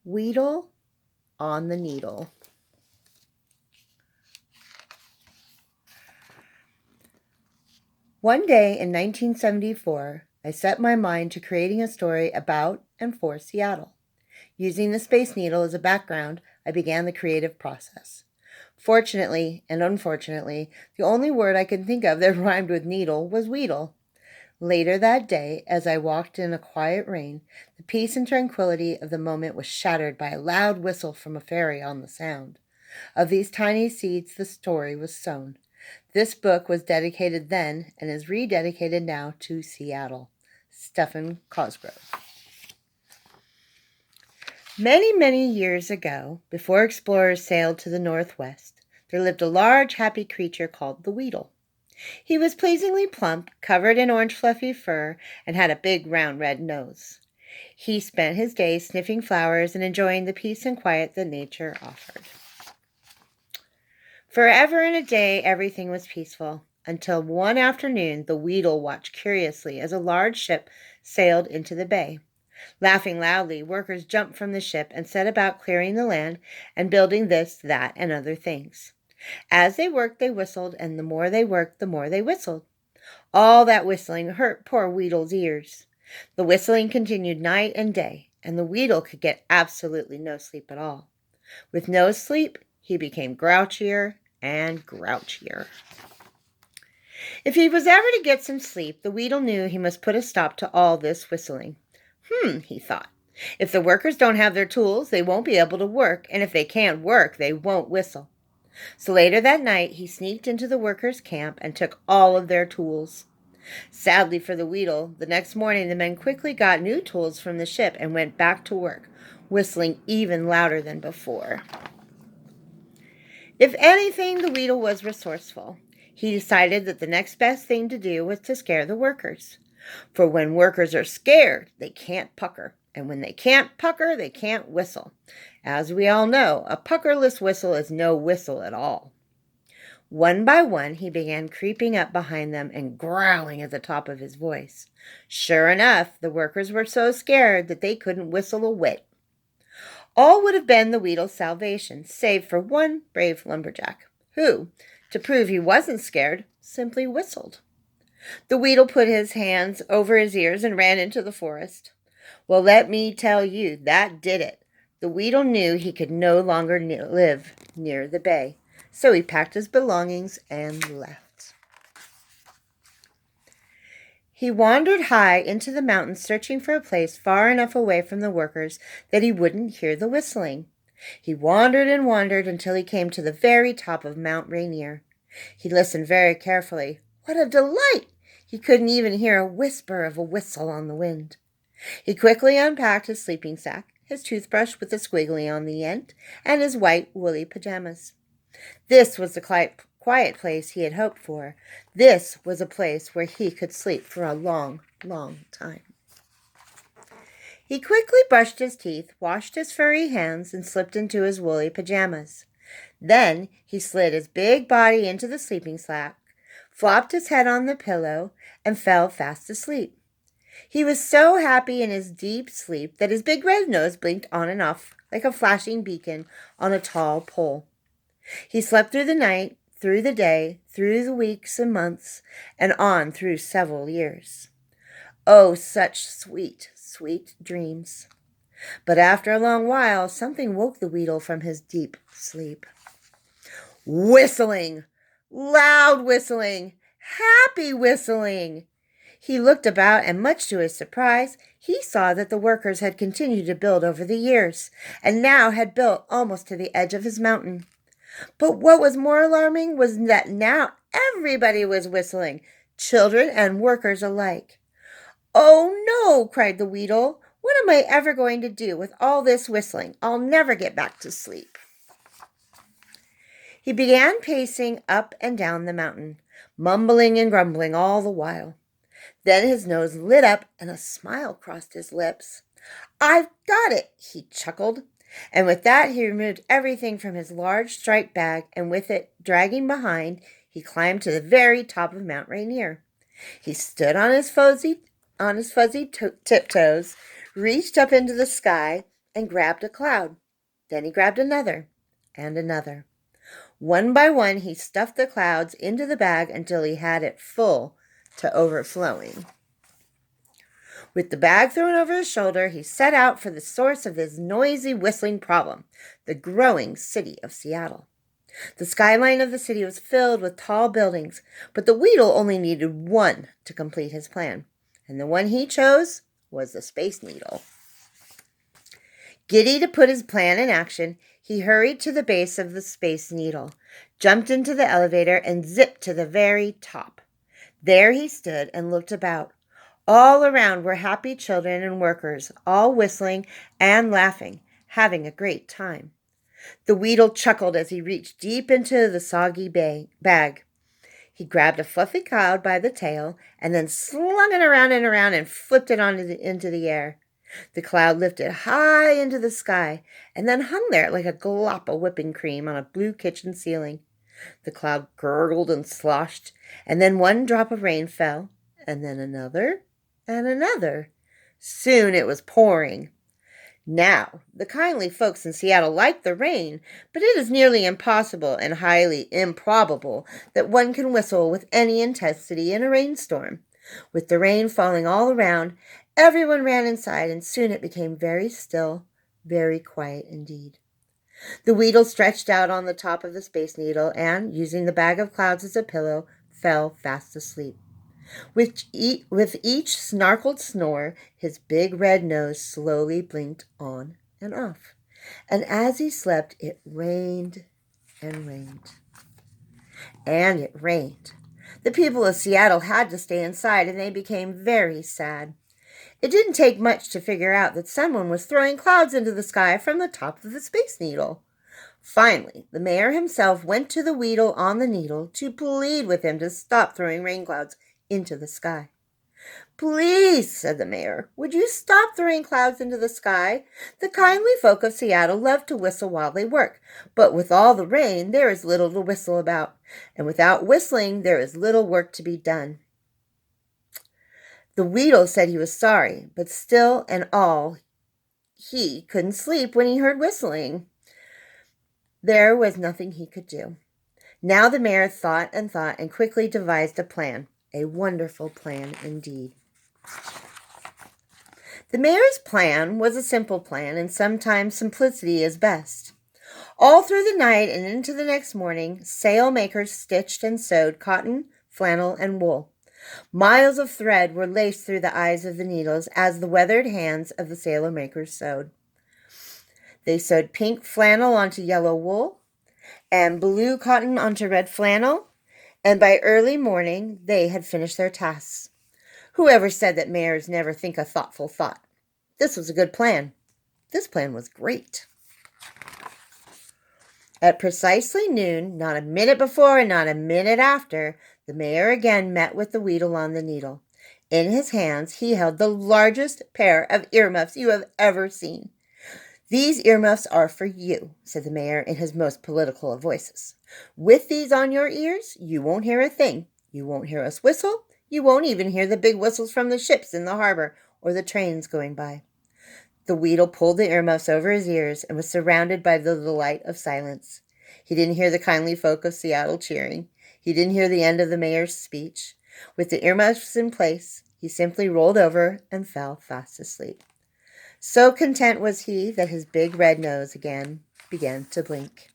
Wheedle on the Needle. One day in 1974, I set my mind to creating a story about and for Seattle. Using the Space Needle as a background, I began the creative process. Fortunately and unfortunately, the only word I could think of that rhymed with needle was Wheedle. Later that day, as I walked in a quiet rain, the peace and tranquility of the moment was shattered by a loud whistle from a fairy on the sound. Of these tiny seeds the story was sown. This book was dedicated then and is rededicated now to Seattle. Stephen Cosgrove. Many, many years ago, before explorers sailed to the northwest, there lived a large, happy creature called the Wheedle. He was pleasingly plump, covered in orange fluffy fur, and had a big round red nose. He spent his days sniffing flowers and enjoying the peace and quiet that nature offered. Forever and a day everything was peaceful, until one afternoon the Wheedle watched curiously as a large ship sailed into the bay. Laughing loudly, workers jumped from the ship and set about clearing the land and building this, that, and other things. As they worked, they whistled, and the more they worked, the more they whistled. All that whistling hurt poor Wheedle's ears. The whistling continued night and day, and the Wheedle could get absolutely no sleep at all. With no sleep, he became grouchier and grouchier. If he was ever to get some sleep, the Wheedle knew he must put a stop to all this whistling. He thought. If the workers don't have their tools, they won't be able to work, and if they can't work, they won't whistle. So later that night, he sneaked into the workers' camp and took all of their tools. Sadly for the Wheedle, the next morning the men quickly got new tools from the ship and went back to work, whistling even louder than before. If anything, the Wheedle was resourceful. He decided that the next best thing to do was to scare the workers. For when workers are scared, they can't pucker. And when they can't pucker, they can't whistle. As we all know, a puckerless whistle is no whistle at all. One by one, he began creeping up behind them and growling at the top of his voice. Sure enough, the workers were so scared that they couldn't whistle a whit. All would have been the Wheedle's salvation, save for one brave lumberjack, who, to prove he wasn't scared, simply whistled. The Wheedle put his hands over his ears and ran into the forest. Well, let me tell you, that did it. The Wheedle knew he could no longer live near the bay, so he packed his belongings and left. He wandered high into the mountains, searching for a place far enough away from the workers that he wouldn't hear the whistling. He wandered and wandered until he came to the very top of Mount Rainier. He listened very carefully. What a delight! He couldn't even hear a whisper of a whistle on the wind. He quickly unpacked his sleeping sack, his toothbrush with a squiggly on the end, and his white woolly pajamas. This was the quiet place he had hoped for. This was a place where he could sleep for a long, long time. He quickly brushed his teeth, washed his furry hands, and slipped into his woolly pajamas. Then he slid his big body into the sleeping sack, flopped his head on the pillow, and fell fast asleep. He was so happy in his deep sleep that his big red nose blinked on and off like a flashing beacon on a tall pole. He slept through the night, through the day, through the weeks and months, and on through several years. Oh, such sweet, sweet dreams. But after a long while, something woke the Wheedle from his deep sleep. Whistling! Loud whistling! Happy whistling! He looked about, and much to his surprise, he saw that the workers had continued to build over the years, and now had built almost to the edge of his mountain. But what was more alarming was that now everybody was whistling, children and workers alike. Oh no, cried the Wheedle. What am I ever going to do with all this whistling? I'll never get back to sleep. He began pacing up and down the mountain, mumbling and grumbling all the while. Then his nose lit up and a smile crossed his lips. I've got it, he chuckled. And with that he removed everything from his large striped bag, and with it dragging behind, he climbed to the very top of Mount Rainier. He stood on his fuzzy tiptoes, reached up into the sky, and grabbed a cloud. Then he grabbed another and another. One by one, he stuffed the clouds into the bag until he had it full to overflowing. With the bag thrown over his shoulder, he set out for the source of this noisy whistling problem, the growing city of Seattle. The skyline of the city was filled with tall buildings, but the Wheedle only needed one to complete his plan, and the one he chose was the Space Needle. Giddy to put his plan in action, he hurried to the base of the Space Needle, jumped into the elevator, and zipped to the very top. There he stood and looked about. All around were happy children and workers, all whistling and laughing, having a great time. The Wheedle chuckled as he reached deep into the soggy bag. He grabbed a fluffy cloud by the tail and then slung it around and flipped it into the air. The cloud lifted high into the sky and then hung there like a glop of whipping cream on a blue kitchen ceiling. The cloud gurgled and sloshed, and then one drop of rain fell, and then another and another. Soon it was pouring. Now, the kindly folks in Seattle like the rain, but it is nearly impossible and highly improbable that one can whistle with any intensity in a rainstorm. With the rain falling all around, everyone ran inside, and soon it became very still, very quiet indeed. The Wheedle stretched out on the top of the Space Needle and, using the bag of clouds as a pillow, fell fast asleep. With each snarkled snore, his big red nose slowly blinked on and off. And as he slept, it rained and rained. And it rained. The people of Seattle had to stay inside, and they became very sad. It didn't take much to figure out that someone was throwing clouds into the sky from the top of the Space Needle. Finally, the mayor himself went to the Wheedle on the needle to plead with him to stop throwing rain clouds into the sky. "Please," said the mayor, "would you stop throwing clouds into the sky? The kindly folk of Seattle love to whistle while they work, but with all the rain there is little to whistle about, and without whistling there is little work to be done." The Wheedle said he was sorry, but still and all he couldn't sleep when he heard whistling. There was nothing he could do. Now the mayor thought and quickly devised a plan. A wonderful plan indeed. The mayor's plan was a simple plan, and sometimes simplicity is best. All through the night and into the next morning, sailmakers stitched and sewed cotton, flannel, and wool. Miles of thread were laced through the eyes of the needles as the weathered hands of the sailor makers sewed. They sewed pink flannel onto yellow wool and blue cotton onto red flannel, and by early morning they had finished their tasks. Whoever said that mayors never think a thoughtful thought? This was a good plan. This plan was great. At precisely noon, not a minute before and not a minute after, the mayor again met with the Wheedle on the needle. In his hands he held the largest pair of earmuffs you have ever seen. "These earmuffs are for you," said the mayor in his most political of voices. "With these on your ears, you won't hear a thing. You won't hear us whistle. You won't even hear the big whistles from the ships in the harbor or the trains going by." The Wheedle pulled the earmuffs over his ears and was surrounded by the delight of silence. He didn't hear the kindly folk of Seattle cheering. He didn't hear the end of the mayor's speech. With the earmuffs in place, he simply rolled over and fell fast asleep. So content was he that his big red nose again began to blink.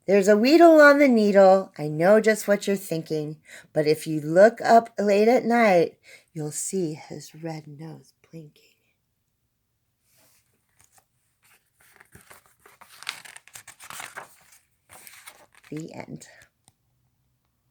"There's a Wheedle on the needle. I know just what you're thinking. But if you look up late at night, you'll see his red nose blinking." The end.